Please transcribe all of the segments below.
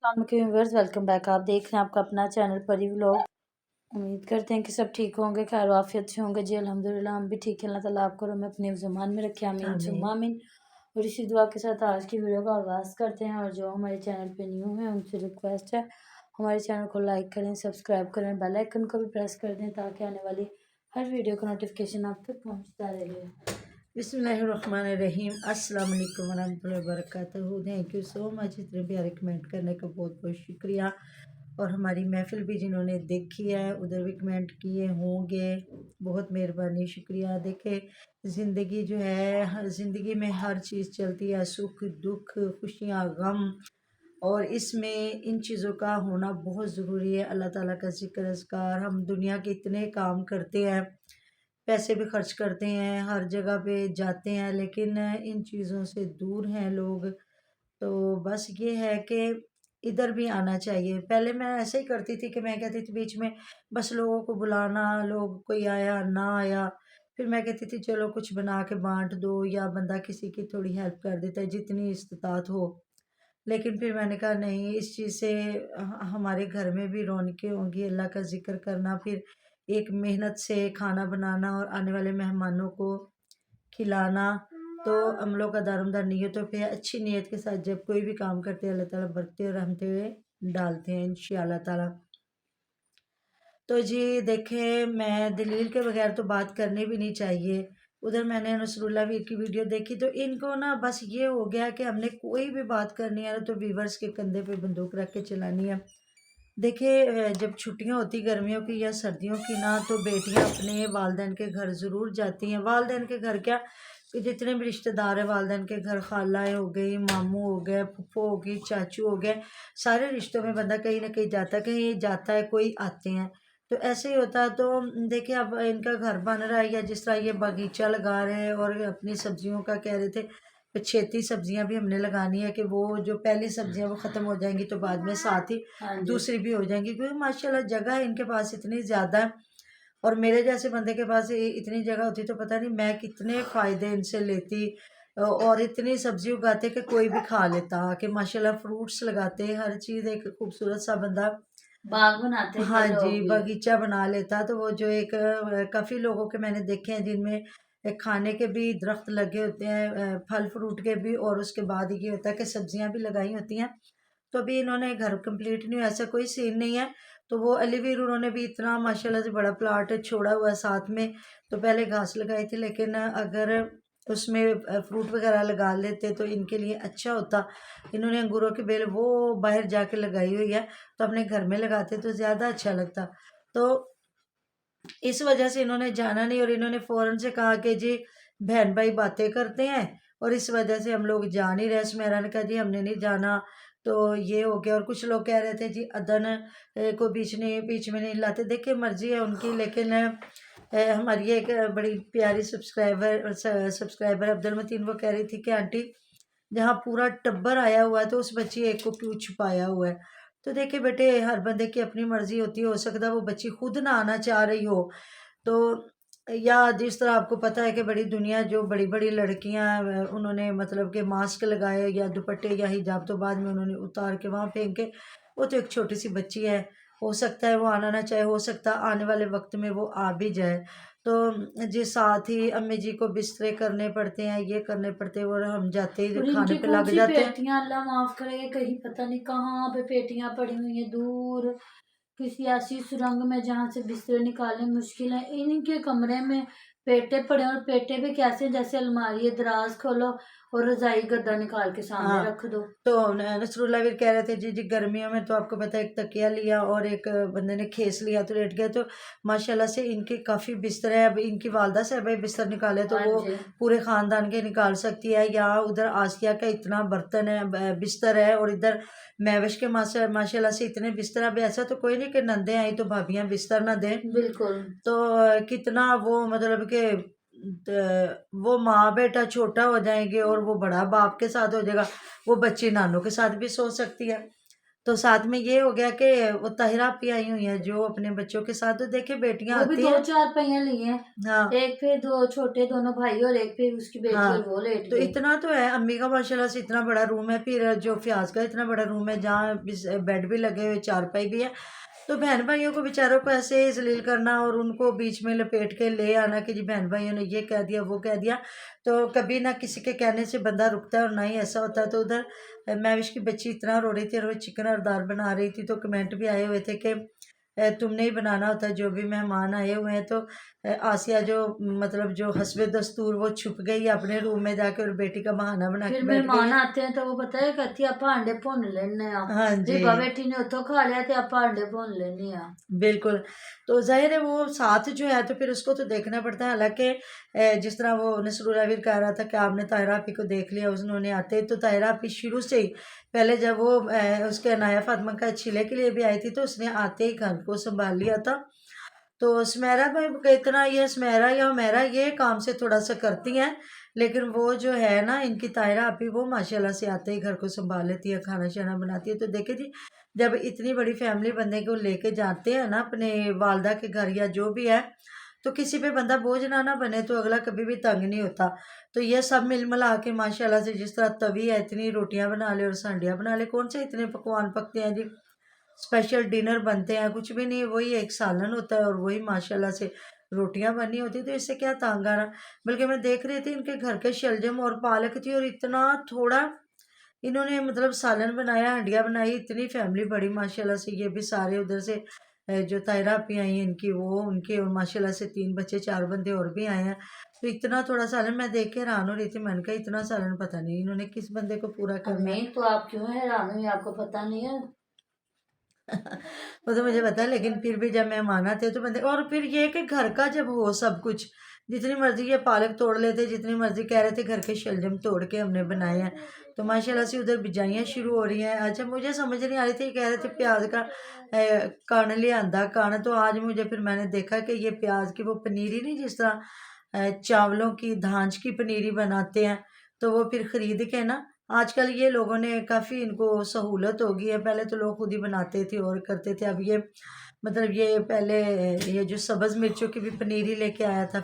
Viewers welcome back. आप देख रहे हैं आपका अपना चैनल परी व्लॉग। उम्मीद करते हैं कि सब ठीक होंगे, खैर आफियत से होंगे। जी अल्हम्दुलिल्लाह हम भी ठीक हैं। अल्लाह ताला आपको हमें अपने ज़ुबान में रखे, आमीन सुम्मा आमीन। और इसी दुआ के साथ आज की वीडियो का आगाज़ करते हैं। और जो हमारे चैनल पे न्यू है उनसे रिक्वेस्ट है हमारे चैनल को लाइक करें, सब्सक्राइब करें, बेल आइकन को भी प्रेस कर दें ताकि आने वाली हर वीडियो का नोटिफिकेशन आप तक पहुँचता रहे। बिस्मिल्लाहिर्रहमानिर्रहीम अस्सलाम वालेकुम वरहमतुल्लाहि वबरकातुहू। थैंक यू सो मच इतने प्यारे कमेंट करने का बहुत बहुत शुक्रिया। और हमारी महफिल भी जिन्होंने देखी है उधर भी कमेंट किए होंगे, बहुत मेहरबानी शुक्रिया। देखे ज़िंदगी जो है, ज़िंदगी में हर चीज़ चलती है, सुख दुख खुशियाँ गम, और इसमें इन चीज़ों का होना बहुत ज़रूरी है। अल्लाह ताला का ज़िक्र अज़कार, हम दुनिया के इतने काम करते हैं, पैसे भी खर्च करते हैं, हर जगह पे जाते हैं, लेकिन इन चीज़ों से दूर हैं लोग। तो बस ये है कि इधर भी आना चाहिए। पहले मैं ऐसे ही करती थी कि मैं कहती थी बीच में बस लोगों को बुलाना, लोग कोई आया ना आया, फिर मैं कहती थी चलो कुछ बना के बांट दो, या बंदा किसी की थोड़ी हेल्प कर देता है जितनी इस्तात हो। लेकिन फिर मैंने कहा नहीं, इस चीज़ से हमारे घर में भी रौनकें होंगी, अल्लाह का ज़िक्र करना, फिर एक मेहनत से खाना बनाना और आने वाले मेहमानों को खिलाना। तो हम लोग का दारोमदार नीयतों पे अच्छी नीयत के साथ जब कोई भी काम करते हैं अल्लाह ताला बरकतें और रहमतें डालते हैं इंशाअल्लाह ताला। तो जी देखें, मैं दलील के बगैर तो बात करनी भी नहीं चाहिए। उधर मैंने नसरुल्ला वीर की वीडियो देखी तो इनको ना बस ये हो गया कि हमने कोई भी बात करनी है ना तो वीवर्स के कंधे पे बंदूक रख के चलानी है। देखिए जब छुट्टियां होती गर्मियों की या सर्दियों की ना, तो बेटियां अपने वालिदैन के घर ज़रूर जाती हैं। वालिदैन के घर क्या, कि जितने भी रिश्तेदार हैं वालिदैन के घर, खालाएँ हो गई, मामू हो गए, फूफो हो गई, चाचू हो गए, सारे रिश्तों में बंदा कहीं ना कहीं जाता है, कहीं जाता है, कोई आते हैं। तो ऐसे ही होता है। तो देखिए अब इनका घर बन रहा है, या जिस तरह ये बागीचा लगा रहे हैं और अपनी सब्जियों का कह रहे थे, पछेती सब्जियां भी हमने लगानी है कि वो जो पहली सब्जियां वो ख़त्म हो जाएंगी तो बाद में साथ ही दूसरी भी हो जाएंगी, क्योंकि माशाल्लाह जगह है इनके पास इतनी ज़्यादा है। और मेरे जैसे बंदे के पास इतनी जगह होती तो पता नहीं मैं कितने फ़ायदे इनसे लेती। और इतनी सब्जी उगाते कि कोई भी खा लेता, कि माशाल्लाह फ्रूट्स लगाते, हर चीज़ एक खूबसूरत सा बंदा बाग बनाते थे हाँ लोग जी, भी। बगीचा बना लेता। तो वो जो एक काफ़ी लोगों के मैंने देखे हैं जिनमें खाने के भी दरख्त लगे होते हैं, फल फ्रूट के भी, और उसके बाद ये होता है कि सब्जियां भी लगाई होती हैं। तो अभी इन्होंने घर कंप्लीट नहीं हुआ, ऐसा कोई सीन नहीं है। तो वो अलीवीर उन्होंने भी इतना माशाल्लाह से बड़ा प्लाट छोड़ा हुआ है साथ में। तो पहले घास लगाई थी, लेकिन अगर उसमें फ्रूट वगैरह लगा लेते तो इनके लिए अच्छा होता। इन्होंने अंगूरों की बेल वो बाहर जाके लगाई हुई है, तो अपने घर में लगाते तो ज़्यादा अच्छा लगता। तो इस वजह से इन्होंने जाना नहीं, और इन्होंने फ़ौरन से कहा कि जी बहन भाई बातें करते हैं, और इस वजह से हम लोग जा नहीं रहे। सुमेरा ने कहा जी हमने नहीं जाना। तो ये हो गया। और कुछ लोग कह रहे थे जी अदन को बीच में नहीं लाते। देखिए मर्जी है उनकी, लेकिन हमारी एक बड़ी प्यारी सब्सक्राइबर अब्दुल मतीन वो कह रही थी कि आंटी जहाँ पूरा टब्बर आया हुआ है तो उस बच्ची एक को क्यों छुपाया हुआ है। तो देखिए बेटे, हर बंदे की अपनी मर्जी होती है, हो सकता है वो बच्ची खुद ना आना चाह रही हो। तो या जिस तरह आपको पता है कि बड़ी दुनिया जो बड़ी बड़ी लड़कियां उन्होंने मतलब कि मास्क लगाए या दुपट्टे या हिजाब तो बाद में उन्होंने उतार के वहां फेंके। वो तो एक छोटी सी बच्ची है, हो सकता है वो आना ना चाहे, हो सकता है आने वाले वक्त में वो आ भी जाए। तो जी साथ ही अम्मी जी को बिस्तरे करने पड़ते हैं, ये करने पड़ते हैं, और हम जाते ही और खाने इनकी पे कौन लग सी जाते हैं। पेटियां, अल्लाह माफ करे, कहीं पता नहीं कहाँ पे पेटियां पड़ी हुई हैं दूर किसी ऐसी सुरंग में जहां से बिस्तर निकालने मुश्किल है। इनके कमरे में पेटे पड़े हैं, और पेटे पे कैसे जैसे अलमारी है, दराज खोलो और रजाई गद्दा निकाल के सामने हाँ, रख दो। तो नसरुल्ला वीर कह रहे थे जी जी गर्मियों में तो आपको पता है एक तकिया लिया और एक बंदे ने खेस लिया तो लेट गया। तो माशाल्लाह से इनके काफ़ी बिस्तर है। अब इनकी वालदा साहब है बिस्तर निकाले तो हाँ वो जी। पूरे ख़ानदान के निकाल सकती है। या उधर आसिया का इतना बर्तन है, बिस्तर है, और इधर महविश के माशाल्लाह से इतने बिस्तर। अब ऐसा तो कोई नहीं कि नंदे आई तो भाभियाँ बिस्तर ना दें। बिल्कुल। तो कितना वो मतलब कि वो माँ बेटा छोटा हो जाएंगे और वो बड़ा बाप के साथ हो जाएगा, वो बच्ची नानों के साथ भी सो सकती है। तो साथ में ये हो गया कि वो ताहिरा भी आई हुई है जो अपने बच्चों के साथ, तो देखे बेटियां वो भी आती दो हैं। चार पहिया लिए हैं, हाँ एक पे दो छोटे दोनों भाई और एक पे उसकी बेटी हाँ, और वो लेट तो गए। इतना तो है, अम्मी का माशाल्लाह से इतना बड़ा रूम है, फिर जो फ्याज का इतना बड़ा रूम है जहाँ बेड भी लगे हुए, चारपाई भी है। तो बहन भाइयों को बेचारों को ऐसे जलील करना और उनको बीच में लपेट के ले आना कि जी बहन भाइयों ने ये कह दिया वो कह दिया, तो कभी ना किसी के कहने से बंदा रुकता है और ना ही ऐसा होता है। तो उधर महविश की बच्ची इतना रो रही थी और वो चिकन और दाल बना रही थी, तो कमेंट भी आए हुए थे कि तुमने ही बनाना होता है जो भी मेहमान आए हुए हैं। तो आसिया जो मतलब जो हस्बे दस्तूर वो छुप गई अपने रूम में जाके और बेटी का बहाना बना फिर के बैठ गई मेहमान है। आते हैं तो वो पता है कहती है, आप अंडे भुन लेने आ। हाँ जी रिबा बेटी ने उतो खा लिया थे, आप अंडे भुन लेने आ। बिल्कुल। तो जाहिर है वो साथ जो है तो फिर उसको तो देखना पड़ता है। हालांकि जिस तरह वो नसरुल्लाह कह रहा था कि आपने ताहिरा आपी को देख लिया, उन्होंने आते ही तो ताहिरा आपी शुरू से ही पहले जब वो उसके अनाया फातिमा का छिले के लिए भी आई थी तो उसने आते ही घर को संभाल लिया था। तो सुमेरा भाई इतना ये सुमेरा या हुमेरा ये काम से थोड़ा सा करती हैं, लेकिन वो जो है ना इनकी ताहिरा आपी वो माशाल्लाह से आते ही घर को संभाल लेती है, खाना शाना बनाती है। तो देखे जी जब इतनी बड़ी फैमिली बंदे को लेके जाते हैं ना अपने वालदा के घर या जो भी है, तो किसी पे बंदा बोझ ना बने तो अगला कभी भी तंग नहीं होता। तो ये सब मिल मिला के माशाल्लाह से जिस तरह तवी है इतनी रोटियां बना ले और सांडियाँ बना ले, कौन से इतने पकवान पकते हैं जी, स्पेशल डिनर बनते हैं कुछ भी नहीं, वही एक सालन होता है और वही माशाल्लाह से रोटियां बनी होती, तो इससे क्या तांग आना। बल्कि मैं देख रही थी इनके घर के शलजम और पालक थी और इतना थोड़ा इन्होंने मतलब सालन बनाया, हंडिया बनाई, इतनी फैमिली बड़ी माशाल्लाह से। ये भी सारे उधर से जो तायरा अपी आई हैं इनकी वो उनके और माशाल्लाह से 3 बच्चे 4 बंदे और भी आए हैं। तो इतना थोड़ा सालन मैं देख के हैरान हो रही थी, मैंने कहा इतना सालन पता नहीं इन्होंने किस बंदे को पूरा करना है। अम्मी तो आप क्यों हैरान हुई, आपको पता नहीं है? वो तो मुझे पता है, लेकिन फिर भी जब मेहमान आते तो बंदे, और फिर ये कि घर का जब हो सब कुछ, जितनी मर्जी ये पालक तोड़ लेते, जितनी मर्जी कह रहे थे घर के शलजम तोड़ के हमने बनाए हैं, तो माशाल्लाह से उधर बिजाइयाँ शुरू हो रही हैं। अच्छा मुझे समझ नहीं आ रही थी, कह रहे थे प्याज का कण लियांदा कण, तो आज मुझे फिर मैंने देखा कि ये प्याज की वो पनीरी नहीं जिस तरह चावलों की धांच की पनीरी बनाते हैं, तो वो फिर खरीद के ना आजकल ये लोगों ने काफ़ी इनको सहूलत हो गई है। पहले तो लोग खुद ही बनाते थे और करते थे। अब ये मतलब ये पहले ये जो सब्ज़ मिर्चों की भी पनीरी लेके आया था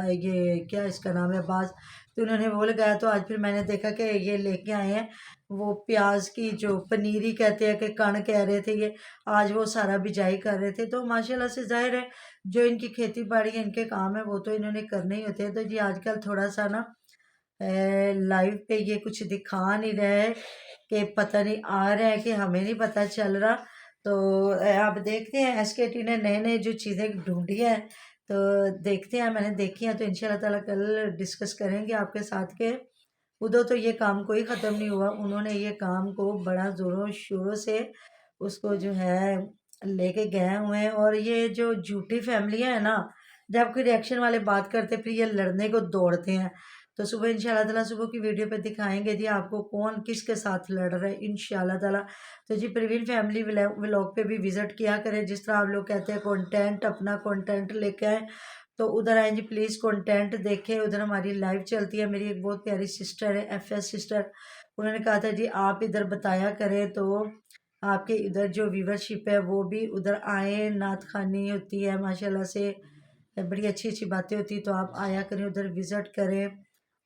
ये क्या इसका नाम है अब्बास, तो उन्होंने वो लगाया। तो आज फिर मैंने देखा कि ये लेके आए हैं वो प्याज की जो पनीरी कहते हैं कि कण कह रहे थे ये, आज वो सारा बिजाई कर रहे थे। तो माशाल्लाह से ज़ाहिर है जो इनकी खेती बाड़ी है इनके काम है वो तो इन्होंने करने ही होते हैं। तो जी आजकल थोड़ा सा ना लाइव पे ये कुछ दिखा नहीं रहे कि पता नहीं आ रहा है कि हमें नहीं पता चल रहा। तो आप देखते हैं एसकेटी ने नए नए जो चीज़ें ढूंढी है, तो देखते हैं, मैंने देखी है तो इंशाल्लाह ताला कल डिस्कस करेंगे आपके साथ के। उधर तो ये काम कोई ख़त्म नहीं हुआ, उन्होंने ये काम को बड़ा ज़ोरों शोरों से उसको जो है लेके गए हुए हैं। और ये जो झूठी फैमिलियाँ हैं ना, जब कोई रिएक्शन वाले बात करते फिर ये लड़ने को दौड़ते हैं। तो सुबह इंशाल्लाह ताला सुबह की वीडियो पे दिखाएंगे जी आपको कौन किसके साथ लड़ रहा है इंशाल्लाह ताला। तो जी प्रवीण फैमिली व्लॉग पे भी विज़िट किया करें, जिस तरह आप लोग कहते हैं कंटेंट अपना कंटेंट लेके आए, तो उधर आए जी प्लीज़ कंटेंट देखें। उधर हमारी लाइव चलती है, मेरी एक बहुत प्यारी सिस्टर है एफएस सिस्टर, उन्होंने कहा था जी आप इधर बताया करें तो आपके इधर जो व्यूवरशिप है वो भी उधर आए, नात खानी होती है माशाल्लाह से, बड़ी अच्छी अच्छी बातें होती है, तो आप आया करें उधर विज़िट करें,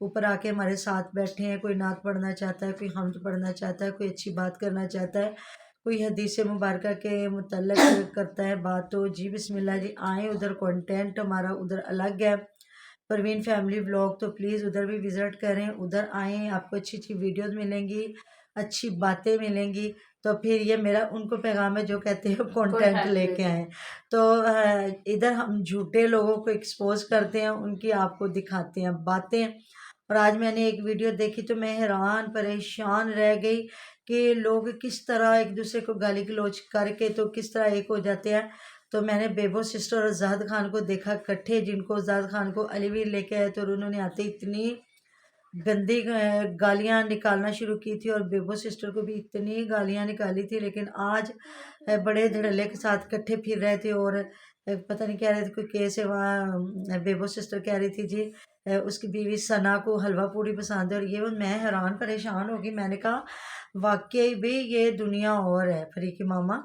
ऊपर आके हमारे साथ बैठे हैं। कोई नात पढ़ना चाहता है, कोई हम्द पढ़ना चाहता है, कोई अच्छी बात करना चाहता है, कोई हदीस मुबारक के मुतल्लक करता है बात, तो जी बिस्मिल्लाह जी आएँ उधर। कंटेंट हमारा उधर अलग है परवीन फैमिली व्लॉग, तो प्लीज़ उधर भी विज़िट करें, उधर आएँ, आपको अच्छी अच्छी वीडियोस मिलेंगी, अच्छी बातें मिलेंगी। तो फिर ये मेरा उनको पैगाम है जो कहते हैं कंटेंट लेके आएँ। तो इधर हम झूठे लोगों को एक्सपोज करते हैं, उनकी आपको दिखाते हैं बातें। और आज मैंने एक वीडियो देखी तो मैं हैरान परेशान रह गई कि लोग किस तरह एक दूसरे को गाली गलौज करके तो किस तरह एक हो जाते हैं। तो मैंने बेबो सिस्टर और ज़ाहिद खान को देखा इकट्ठे, जिनको ज़ाहिद खान को अलीवीर लेके आए तो उन्होंने आते इतनी गंदी गालियाँ निकालना शुरू की थी और बेबो सिस्टर को भी इतनी गालियाँ निकाली थी। लेकिन आज बड़े धड़ल्ले के साथ इकट्ठे फिर रहे थे और पता नहीं कह रहे थे कोई केस है वहाँ, बेबो सिस्टर कह रही थी जी उसकी बीवी सना को हलवा पूड़ी पसंद है और ये, मैं हैरान परेशान होगी। मैंने कहा वाकई भी ये दुनिया और है फरीकी मामा,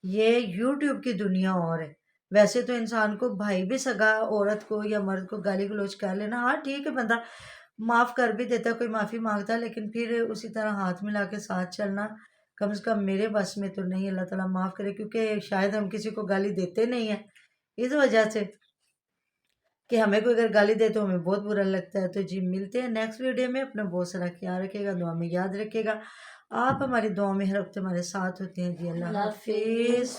ये यूट्यूब की दुनिया और है। वैसे तो इंसान को भाई भी सगा औरत को या मर्द को गाली गलौज कर लेना, हाँ ठीक है, बंदा माफ़ कर भी देता है, कोई माफ़ी मांगता है, लेकिन फिर उसी तरह हाथ मिला के साथ चलना कम से कम मेरे बस में तो नहीं। अल्लाह ताला माफ़ करे, क्योंकि शायद हम किसी को गाली देते नहीं हैं इस वजह से कि हमें कोई अगर गाली दे तो हमें बहुत बुरा लगता है। तो जी मिलते हैं नेक्स्ट वीडियो में, अपना बहुत सारा ख्याल रखिएगा, दुआ में याद रखिएगा। आप हमारी दुआ में हर वक्त हमारे साथ होते हैं जी। अल्लाह अल्लाह हाफिज़। हाफिज़।